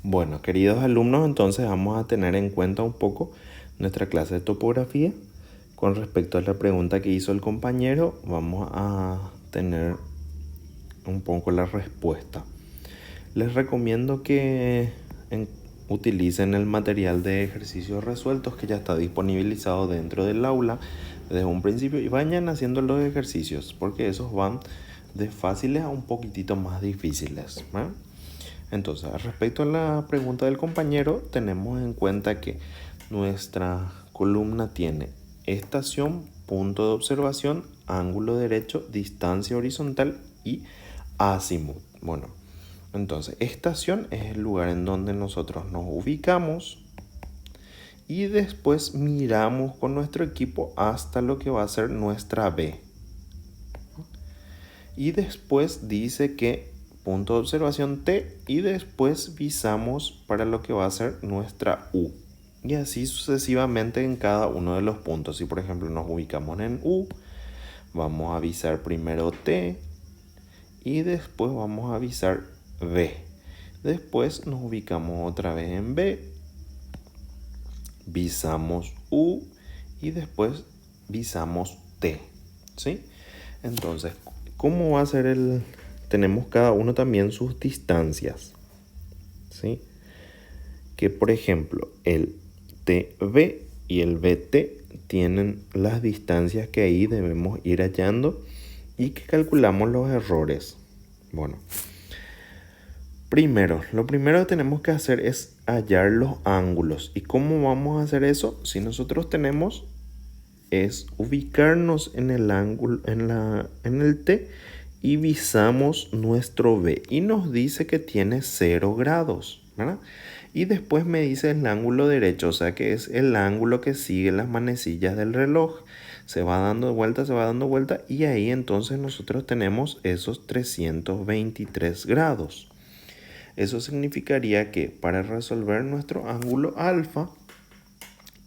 Bueno, queridos alumnos, entonces vamos a tener en cuenta un poco nuestra clase de topografía. Con respecto a la pregunta que hizo el compañero, vamos a tener un poco la respuesta. Les recomiendo que utilicen el material de ejercicios resueltos que ya está disponibilizado dentro del aula desde un principio y vayan haciendo los ejercicios porque esos van de fáciles a un poquitito más difíciles, ¿eh? Entonces, respecto a la pregunta del compañero, tenemos en cuenta que nuestra columna tiene estación, punto de observación, ángulo derecho, distancia horizontal y azimut. Bueno, entonces, estación es el lugar en donde nosotros nos ubicamos y después miramos con nuestro equipo hasta lo que va a ser nuestra B. Y después dice que punto de observación T y después visamos para lo que va a ser nuestra U. Y así sucesivamente en cada uno de los puntos. Si por ejemplo nos ubicamos en U, vamos a visar primero T y después vamos a visar B. Después nos ubicamos otra vez en B, visamos U y después visamos T, ¿sí? Entonces, ¿cómo va a ser el...? Tenemos cada uno también sus distancias, ¿sí? Que por ejemplo el TB y el BT tienen las distancias que ahí debemos ir hallando y que calculamos los errores. Bueno, lo primero que tenemos que hacer es hallar los ángulos. ¿Y cómo vamos a hacer eso? Si nosotros tenemos es ubicarnos en el ángulo, en el T y visamos nuestro B y nos dice que tiene 0 grados, ¿verdad? Y después me dice el ángulo derecho, o sea que es el ángulo que sigue las manecillas del reloj. Se va dando vuelta y ahí entonces nosotros tenemos esos 323 grados. Eso significaría que para resolver nuestro ángulo alfa,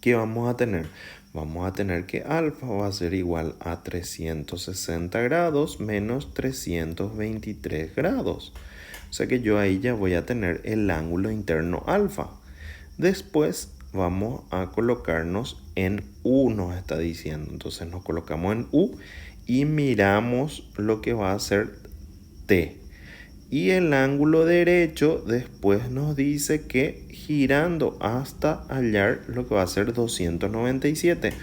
¿qué vamos a tener? Vamos a tener que alfa va a ser igual a 360 grados menos 323 grados. O sea que yo ahí ya voy a tener el ángulo interno alfa. Después vamos a colocarnos en U, nos está diciendo. Entonces nos colocamos en U y miramos lo que va a ser T. Y el ángulo derecho después nos dice que girando hasta hallar lo que va a ser 297.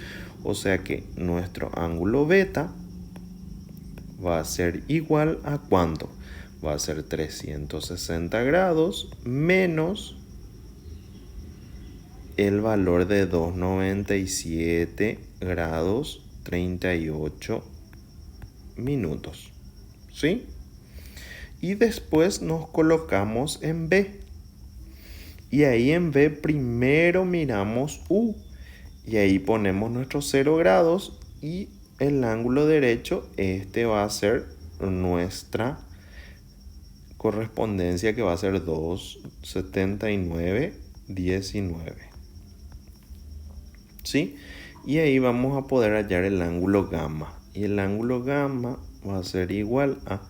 O sea que nuestro ángulo beta va a ser igual a ¿cuánto? Va a ser 360 grados menos el valor de 297 grados 38 minutos. ¿Sí? Y después nos colocamos en B. Y ahí en B primero miramos U. Y ahí ponemos nuestros 0 grados y el ángulo derecho, este va a ser nuestra correspondencia que va a ser 279,19. ¿Sí? Y ahí vamos a poder hallar el ángulo gamma. Y el ángulo gamma va a ser igual a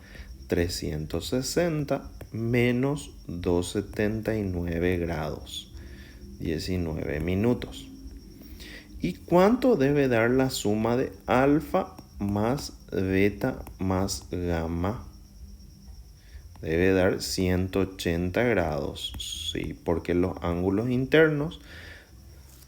360 menos 279 grados 19 minutos. ¿Y cuánto debe dar la suma de alfa más beta más gamma? Debe dar 180 grados, sí, porque los ángulos internos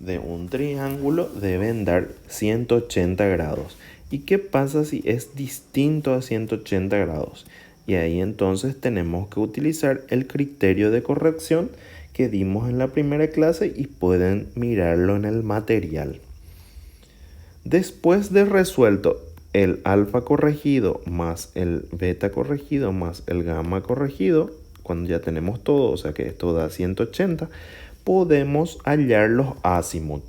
de un triángulo deben dar 180 grados. ¿Y qué pasa si es distinto a 180 grados? Y ahí entonces tenemos que utilizar el criterio de corrección que dimos en la primera clase y pueden mirarlo en el material. Después de resuelto el alfa corregido más el beta corregido más el gamma corregido, cuando ya tenemos todo, o sea que esto da 180, podemos hallar los azimuts.